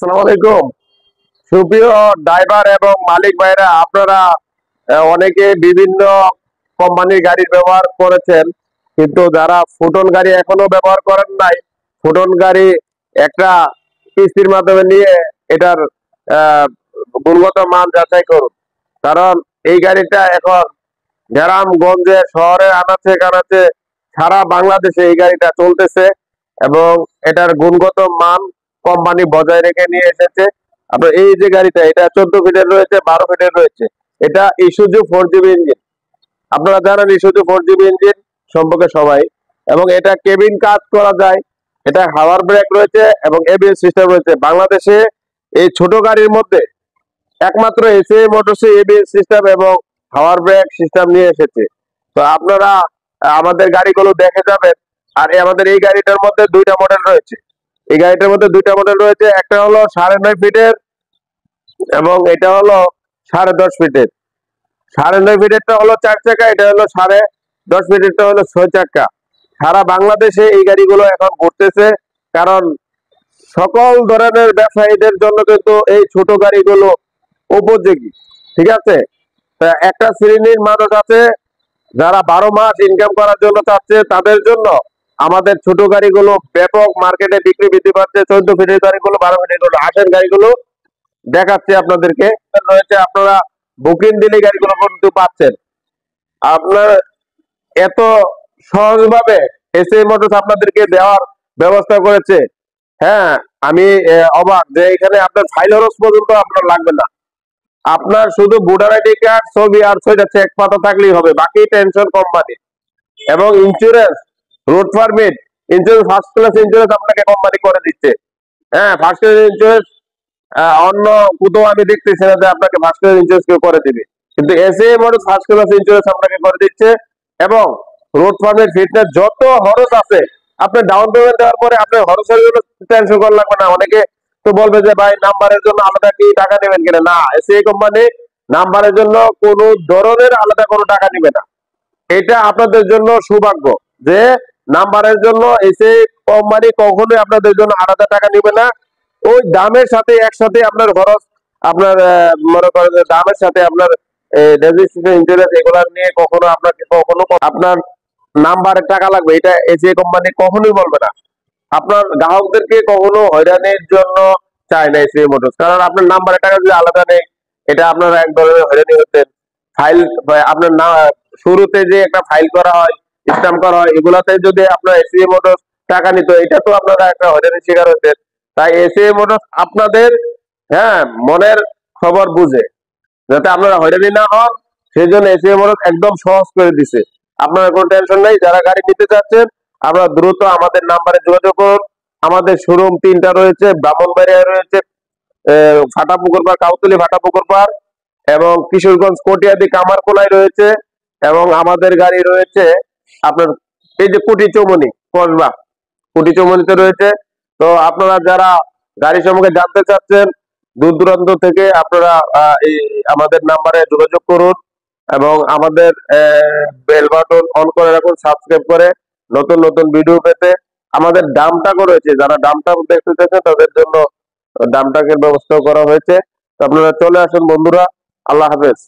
আসসালামু আলাইকুম। সুপ্রিয় ড্রাইভার এবং মালিক ভাইরা, আপনারা অনেকে বিভিন্ন কোম্পানির গাড়ি ব্যবহার করেছেন, কিন্তু যারা ফুটন গাড়ি এখনো ব্যবহার করেন নাই, ফুটন গাড়ি একটা কিস্তির মাধ্যমে নিয়ে এটার আহ, গুণগত মান যাচাই করুন। কারণ এই গাড়িটা এখন গ্রামগঞ্জে শহরে আনাচে কানাচে সারা বাংলাদেশে এই গাড়িটা চলতেছে এবং এটার গুণগত মান কোম্পানি বজায় রেখে নিয়ে এসেছে। আপনার এই যে গাড়িটা, এটা 14 ফিটের রয়েছে, 12 ফিটের রয়েছে। এটা ইসুজু 4GB ইঞ্জিন। আপনারা জানেন ইসুজু 4GB ইঞ্জিন সম্পর্কে সবাই। এবং এটা কেবিন কাজ করা যায়, এটা হাওয়ার ব্রেক রয়েছে এবং এবিএস সিস্টেম রয়েছে। বাংলাদেশে এই ছোট গাড়ির মধ্যে একমাত্র এসএ মোটরস এবিএস সিস্টেম এবং হাওয়ার ব্রেক সিস্টেম নিয়ে এসেছে। তো আপনারা আমাদের গাড়িগুলো দেখে যাবেন। আর আমাদের এই গাড়িটার মধ্যে দুইটা মডেল রয়েছে। এই গাড়িটার মধ্যে দুইটা মডেল রয়েছে, একটা হলো 9.5 ফিটের এবং এটা হলো 10.5 ফিটের। 9.5 ফিটেরটা হলো 4 চাকা, এটা হলো 10.5 ফিটেরটা হলো 6 চাকা। সারা বাংলাদেশে এই গাড়িগুলো এখন ঘুরতেছে, কারণ সকল ধরনের ব্যবসায়ীদের জন্য কিন্তু এই ছোট গাড়িগুলো উপযোগী। ঠিক আছে, একটা শ্রেণীর মানুষ আছে যারা 12 মাস ইনকাম করার জন্য চাচ্ছে, তাদের জন্য আমাদের ছোট গাড়িগুলো ব্যাপক মার্কেটে বিক্রি বৃদ্ধি পাচ্ছে। 14 ফিটের গাড়িগুলো, 12 ফিটের গাড়িগুলো, আসেন গাড়িগুলো দেখাচ্ছে আপনাদেরকে। রয়েছে, আপনারা বুকিং দিলে গাড়িগুলো কিন্তু পাচ্ছেন। আপনার এত সহজভাবে এসএ মোটরস আপনাদেরকে দেওয়ার ব্যবস্থা করেছে। হ্যাঁ, আমি অবাক যে এখানে আপনার ফাইল খরচ পর্যন্ত আপনার লাগবে না। আপনার শুধু ভোটার আইডি কার্ড, ছবি আর ছয়টা চেক পাতা থাকলেই হবে, বাকি টেনশন কোম্পানি। এবং insurance, road permit, insurance, first class insurance আপনাকে কোম্পানি করে দিচ্ছে। হ্যাঁ, ফার্স্ট ক্লাস ইন্স্যুরেন্স অন্য কোথাও আমি দেখতেছি না যে আপনাকে ফার্স্ট ক্লাস ইন্স্যুরেন্স কেউ করে দিবে, কিন্তু SA motors first class insurance আপনাকে করে দিচ্ছে। এবং রোড পারমিট, ফিটনেস, যত খরচ আছে আপনি ডাউন পেমেন্ট দেওয়ার পরে আপনার খরচের জন্য টেনশন করা লাগবে না। অনেকে তো বলবে যে ভাই নাম্বারের জন্য আলাদা কি টাকা নেবেন কিনা। না, এসএ কোম্পানি নাম্বারের জন্য কোনো ধরনের আলাদা কোনো টাকা নিবে না। এটা আপনাদের জন্য সৌভাগ্য যে নাম্বারের জন্য এসে কোম্পানি কখনোই আপনাদের জন্য আলাদা টাকা নিবে না। ওই দামের সাথে একসাথে আপনার খরচ, আপনার মনে করেন যে দামের সাথে আপনার রেজিস্ট্রেশন, ইন্স্যুরেন্স এগুলা নিয়ে কখনো আপনাকে কখনো আপনার নাম্বারের টাকা লাগবে, এটা এসে কোম্পানি কখনোই বলবে না। আপনার গ্রাহকদেরকে কখনো হয়রানির জন্য চায় না এসি মোটরস, কারণ আপনার নাম্বারের টাকা যদি আলাদা নেই, এটা আপনার এক ধরনের হয়রানি হতেন। ফাইল আপনার না, শুরুতে যে একটা ফাইল করা হয়, স্ট্যাম্প করা হয়, এগুলাতে যদি আপনার এসি মোটরস টাকা নিত, এটা তো আপনারা একটা হয়রানির শিকার হতেন। তাই এসি মোটরস আপনাদের, হ্যাঁ, মনের খবর বুঝে যাতে আপনারা হয়রানি না হন, সেই জন্য এসি মোটরস একদম সহজ করে দিছে। আপনারা কোনো টেনশন নেই। যারা গাড়ি নিতে চাচ্ছেন, আপনারা দ্রুত আমাদের নাম্বারে যোগাযোগ করুন। আমাদের শোরুম 3টা রয়েছে, ব্রাহ্মণবাড়িয়ায় রয়েছে, ফাটাপুকুর পাড়, কাউতলি ফাটাপুকুর পাড়, এবং কিশোরগঞ্জ কটিয়াদি কামারকোলায় রয়েছে। এবং আমাদের গাড়ি রয়েছে আপনার এই যে কুটি চৌমনি, কসবা কুটি চৌমনিতে রয়েছে। তো আপনারা যারা গাড়ি সম্পর্কে জানতে চাচ্ছেন দূর দূরান্ত থেকে, আপনারা এই আমাদের নাম্বারে যোগাযোগ করুন এবং আমাদের বেল বাটন অন করে রাখুন, সাবস্ক্রাইব করে নতুন নতুন ভিডিও পেতে। আমাদের দামটাকও রয়েছে, যারা দামটা দেখতে চাচ্ছেন তাদের জন্য দামটাকের ব্যবস্থা করা হয়েছে। তো আপনারা চলে আসুন বন্ধুরা। আল্লাহ হাফেজ।